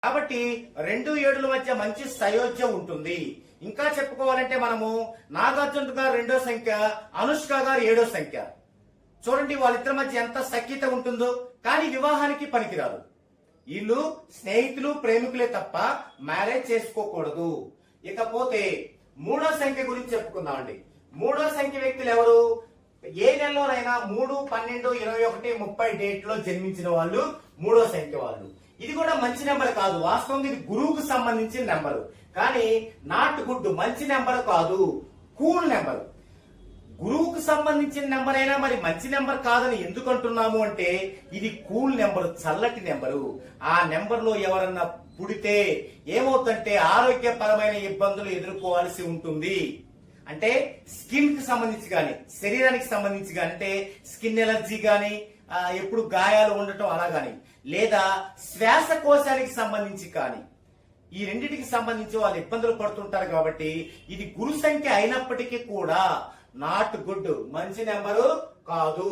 కాబట్టి 2 7ల మధ్య మంచి సయోధ్యం ఉంటుంది. ఇంకా చెప్పుకోవాలంటే మనము నాగార్జున గారు 2వ సంఖ్య, అనుష్క గారు 7వ సంఖ్య. చూడండి వాళ్ళిద్దరి మధ్య ఎంత సఖ్యత ఉంటుందో, కానీ వివాహానికి పనికిరాదు. వీళ్ళు స్నేహితులు, ప్రేమికులే తప్ప మ్యారేజ్ చేసుకోకూడదు. ఇకపోతే 3వ సంఖ్య గురించి చెప్పుకుందామండి. 3వ సంఖ్య వ్యక్తులు ఎవరు? ఏ నెలలోనైనా 3, 12, 21, 30 డేట్ లో జన్మించిన వాళ్ళు 3వ సంఖ్య వాళ్ళు. ఇది కూడా మంచి నెంబర్ కాదు. వాస్తవంగా ఇది గురువుకు సంబంధించిన నెంబరు, కానీ నాట్ గుడ్, మంచి నెంబర్ కాదు, కూల్ నెంబర్. గురువుకు సంబంధించిన నెంబర్ అయినా మరి మంచి నెంబర్ కాదని ఎందుకు అంటున్నాము అంటే, ఇది కూల్ నెంబరు, చల్లటి నెంబరు. ఆ నెంబర్ లో ఎవరన్నా పుడితే ఏమవుతుందంటే ఆరోగ్యపరమైన ఇబ్బందులు ఎదుర్కోవాల్సి ఉంటుంది. అంటే స్కిన్ కి సంబంధించి గాని, శరీరానికి సంబంధించి గాని, అంటే స్కిన్ ఎలర్జీ గాని, ఎప్పుడు గాయాలు ఉండటం అలా గాని, లేదా శ్వాసకోశానికి సంబంధించి కానీ, ఈ రెండింటికి సంబంధించి వాళ్ళు ఇబ్బందులు పడుతుంటారు. కాబట్టి ఇది గురు సంఖ్య అయినప్పటికీ కూడా నాట్ గుడ్, మంచి నెంబరు కాదు.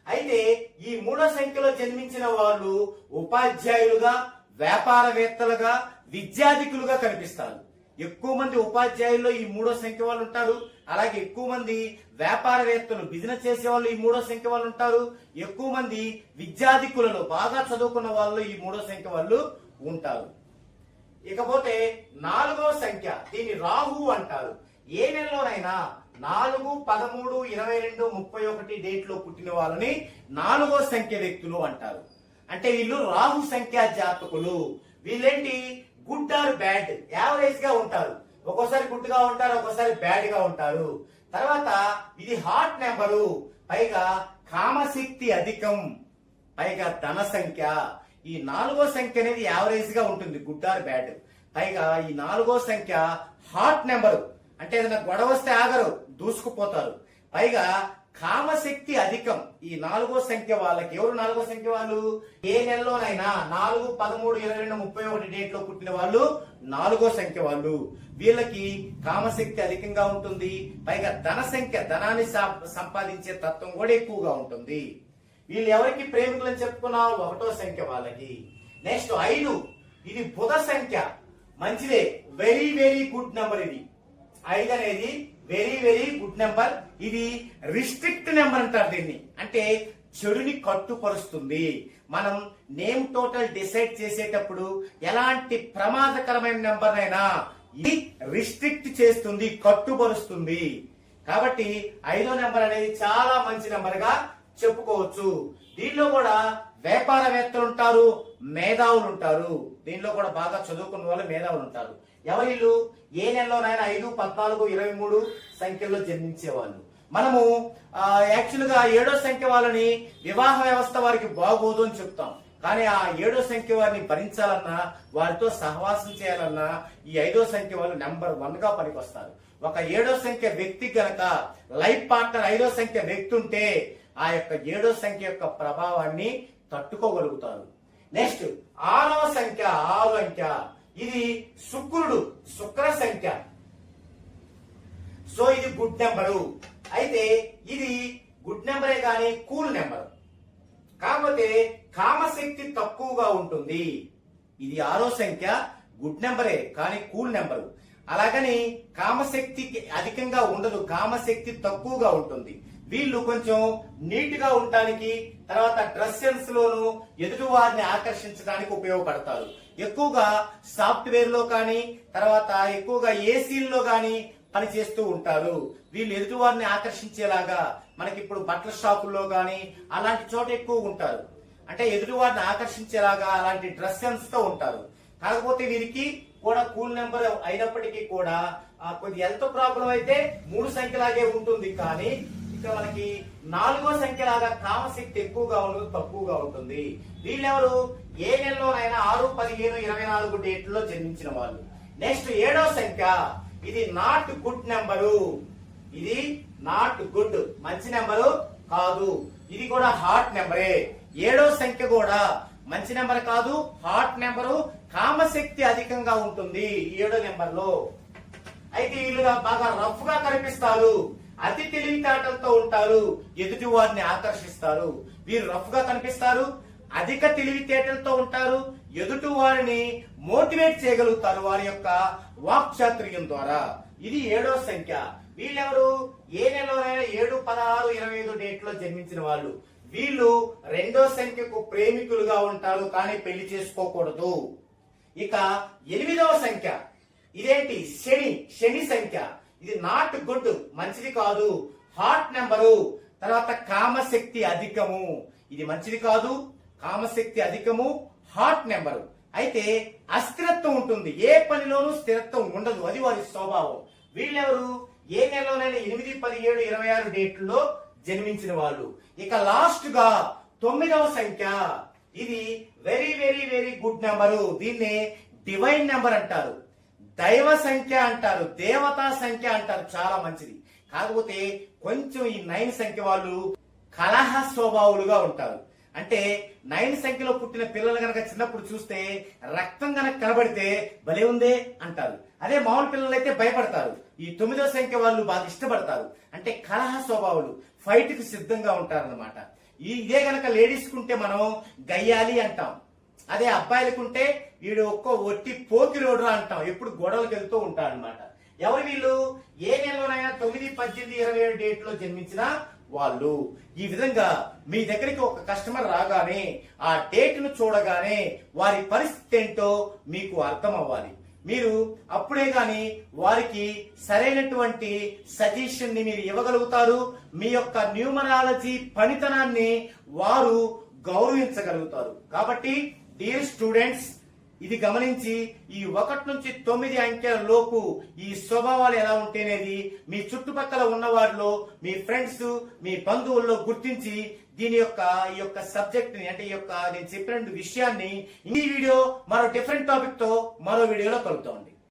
అయితే ఈ 3వ సంఖ్యలో జన్మించిన వాళ్ళు ఉపాధ్యాయులుగా, వ్యాపారవేత్తలుగా, విద్యాధికులుగా కనిపిస్తారు. ఎక్కువ మంది ఉపాధ్యాయుల్లో ఈ 3వ సంఖ్య వాళ్ళు ఉంటారు. అలాగే ఎక్కువ మంది వ్యాపారవేత్తలు, బిజినెస్ చేసే వాళ్ళు ఈ 3వ సంఖ్య వాళ్ళు ఉంటారు. ఎక్కువ మంది విద్యాధికులలో, బాగా చదువుకున్న వాళ్ళు ఈ 3వ సంఖ్య వాళ్ళు ఉంటారు. ఇకపోతే 4వ సంఖ్య, దీన్ని రాహు అంటారు. ఏ నెలలోనైనా 4, 13, 22, 31 డేట్ లో పుట్టిన వాళ్ళని 4వ సంఖ్య వ్యక్తులు అంటారు. అంటే వీళ్ళు రాహు సంఖ్య జాతకులు. వీళ్ళేంటి, గుడ్ ఆర్ బ్యాడ్, యావరేజ్ గా ఉంటారు. ఒక్కోసారి గుడ్ గా ఉంటారు, ఒక్కోసారి బ్యాడ్ గా ఉంటారు. తర్వాత ఇది హాట్ నెంబరు, పైగా కామశక్తి అధికం, పైగా ధన సంఖ్య. ఈ 4వ సంఖ్య అనేది యావరేజ్ గా ఉంటుంది, గుడ్ ఆర్ బ్యాడ్. పైగా ఈ 4వ సంఖ్య హాట్ నెంబరు, అంటే ఏదైనా గొడవ వస్తే ఆగరు, దూసుకుపోతారు. పైగా కామశక్తి అధికం. ఈ 4వ సంఖ్య వాళ్ళకి, ఎవరు 4వ సంఖ్య వాళ్ళు? ఏ నెలలోనైనా 4, 13, 22, 31 డేట్ లో పుట్టిన వాళ్ళు 4వ సంఖ్య వాళ్ళు. వీళ్ళకి కామశక్తి అధికంగా ఉంటుంది. పైగా ధన సంఖ్య, ధనాన్ని సంపాదించే తత్వం కూడా ఎక్కువగా ఉంటుంది. వీళ్ళు ఎవరికి ప్రేమికులు అని చెప్పుకున్నాం? 1వ సంఖ్య వాళ్ళకి. నెక్స్ట్ 5, ఇది బుధ సంఖ్య, మంచిదే, వెరీ వెరీ గుడ్ నెంబర్. ఇది 5 అనేది వెరీ వెరీ గుడ్ నెంబర్. ఇది రిస్ట్రిక్ట్ నెంబర్ అంటారు దీన్ని, అంటే చెడుని కట్టుపరుస్తుంది. మనం నేమ్ టోటల్ డిసైడ్ చేసేటప్పుడు ఎలాంటి ప్రమాదకరమైన నెంబర్ అయినా ఇది రిస్ట్రిక్ట్ చేస్తుంది, కట్టుపరుస్తుంది. కాబట్టి 5వ నెంబర్ అనేది చాలా మంచి నెంబర్ గా చెప్పుకోవచ్చు. దీనిలో కూడా వ్యాపారవేత్తలు ఉంటారు, మేధావులు ఉంటారు. దీనిలో కూడా బాగా చదువుకున్న వాళ్ళు మేధావులు ఉంటారు. ఎవరిల్లు? ఏ నెలలోనైనా 5, 14, 23 సంఖ్యలో జన్మించే వాళ్ళు. మనము యాక్చువల్ గా 7వ సంఖ్య వాళ్ళని వివాహ వ్యవస్థ వారికి బాగోదు అని చెప్తాం. కానీ ఆ 7వ సంఖ్య వారిని భరించాలన్నా, వారితో సహవాసం చేయాలన్నా ఈ 5వ సంఖ్య వాళ్ళు నెంబర్ 1 గా పనికొస్తారు. ఒక 7వ సంఖ్య వ్యక్తి గనక లైఫ్ పార్ట్నర్ 5వ సంఖ్య వ్యక్తి ఉంటే ఆ యొక్క 7వ సంఖ్య యొక్క ప్రభావాన్ని తట్టుకోగలుగుతారు. నెక్స్ట్ 6వ సంఖ్య, 6 అంకె, ఇది శుక్రుడు, శుక్ర సంఖ్య. సో ఇది గుడ్ నెంబరు. అయితే ఇది గుడ్ నెంబరే కానీ కూల్ నెంబర్. కాకపోతే కామశక్తి తక్కువగా ఉంటుంది. ఇది 6వ సంఖ్య, గుడ్ నెంబరే కానీ కూల్ నెంబరు. అలాగని కామశక్తి అధికంగా ఉండదు, కామశక్తి తక్కువగా ఉంటుంది. వీళ్ళు కొంచెం నీట్ గా ఉండటానికి, తర్వాత డ్రెస్ సెన్స్ లోను ఎదుటి వారిని ఆకర్షించడానికి ఉపయోగపడతారు. ఎక్కువగా సాఫ్ట్వేర్ లో కానీ, తర్వాత ఎక్కువగా ఏసీల్లో కానీ పని చేస్తూ ఉంటారు. వీళ్ళు ఎదుటి వారిని ఆకర్షించేలాగా, మనకి ఇప్పుడు బట్టల షాపుల్లో కానీ అలాంటి చోట ఎక్కువ ఉంటారు. అంటే ఎదుటి వారిని ఆకర్షించేలాగా అలాంటి డ్రెస్ సెన్స్ తో ఉంటారు. కాకపోతే వీరికి కూడా కూల్ నెంబర్ అయినప్పటికీ కూడా కొద్ది హెల్త్ ప్రాబ్లం అయితే 3 సంఖ్యలాగే ఉంటుంది. కానీ ఇక్కడ మనకి 4వ సంఖ్య లాగా కామశక్తి ఎక్కువగా ఉండదు, తక్కువగా ఉంటుంది. వీళ్ళెవరు? ఏ నెలలోనైనా 6, 15, 24 డేట్లో జన్మించిన వాళ్ళు. నెక్స్ట్ 7వ సంఖ్య, ఇది నాట్ గుడ్ నెంబరు. ఇది నాట్ గుడ్, మంచి నెంబరు కాదు. ఇది కూడా హాట్ నెంబరే. 7వ సంఖ్య కూడా మంచి నెంబర్ కాదు, హాట్ నెంబరు. కామశక్తి అధికంగా ఉంటుంది 7వ నెంబర్ లో. అయితే వీళ్ళు బాగా రఫ్ గా కనిపిస్తారు, అతి తెలివితేటలతో ఉంటారు, ఎదుటి వారిని ఆకర్షిస్తారు. వీరు రఫ్ గా కనిపిస్తారు, అధిక తెలివితేటలతో ఉంటారు, ఎదుటి వారిని మోటివేట్ చేయగలుగుతారు వారి యొక్క వాక్చాతుర్యం ద్వారా. ఇది 7వ సంఖ్య. వీళ్ళెవరు? ఏ నెలలోనైనా 7, 16, 25 డేట్ లో జన్మించిన వాళ్ళు. వీళ్ళు 2వ సంఖ్యకు ప్రేమికులుగా ఉంటారు, కానీ పెళ్లి చేసుకోకూడదు. ఇక 8వ సంఖ్య. ఇదేంటి? శని సంఖ్య. ఇది నాట్ గుడ్, మంచిది కాదు. Hot number. తర్వాత కామశక్తి అధికము. ఇది మంచిది కాదు, కామశక్తి అధికము, హాట్ నెంబరు. అయితే అస్థిరత్వం ఉంటుంది, ఏ పనిలోనూ స్థిరత్వం ఉండదు, అది వారి స్వభావం. వీళ్ళెవరు? ఏ నెలలోనైనా 8, 17, 26 డేట్లో జన్మించిన వాళ్ళు. ఇక లాస్ట్ గా 9వ సంఖ్య. ఇది very very very good number. దీన్ని డివైన్ నెంబర్ అంటారు, దైవ సంఖ్య అంటారు, దేవతా సంఖ్య అంటారు. చాలా మంచిది. కాకపోతే కొంచెం ఈ 9 సంఖ్య వాళ్ళు కలహ స్వభావులుగా ఉంటారు. అంటే 9 సంఖ్యలో పుట్టిన పిల్లలు గనక చిన్నప్పుడు చూస్తే రక్తం గనక కనబడితే భలే ఉందే అంటారు. అదే మామూలు పిల్లలు అయితే భయపడతారు. ఈ 9వ సంఖ్య వాళ్ళు బాగా ఇష్టపడతారు. అంటే కలహ స్వభావులు, ఫైట్ కి సిద్ధంగా ఉంటారన్నమాట. ఇదే గనక లేడీస్ కుంటే మనం గయ్యాలి అంటాం. అదే అబ్బాయిలకుంటే వీడు ఒట్టి పోకిరోడ్రా అంటాం. ఎప్పుడు గొడవలకు వెళ్తూ ఉంటాడు అనమాట. ఎవరు వీళ్ళు? ఏ నెలలోనైనా 9, 18, 27 డేట్ లో జన్మించిన వాళ్ళు. ఈ విధంగా మీ దగ్గరికి ఒక కస్టమర్ రాగానే ఆ డేట్ ను చూడగానే వారి పరిస్థితి ఏంటో మీకు అర్థం అవ్వాలి. మీరు అప్పుడే గాని వారికి సరైనటువంటి సజెషన్ ని మీరు ఇవ్వగలుగుతారు. మీ యొక్క న్యూమరాలజీ పనితనాన్ని వారు గౌరవించగలుగుతారు. కాబట్టి డియర్ స్టూడెంట్స్, ఇది గమనించి ఈ 1 నుంచి 9 అంకెల లోపు ఈ స్వభావాలు ఎలా ఉంటేనేది మీ చుట్టుపక్కల ఉన్న వారిలో, మీ ఫ్రెండ్స్, మీ బంధువుల్లో గుర్తించి ఈ యొక్క సబ్జెక్ట్ ని, అంటే నేను చెప్పిన విషయాన్ని ఈ వీడియో మరో డిఫరెంట్ టాపిక్ తో మరో వీడియోలో కలుగుతామండి.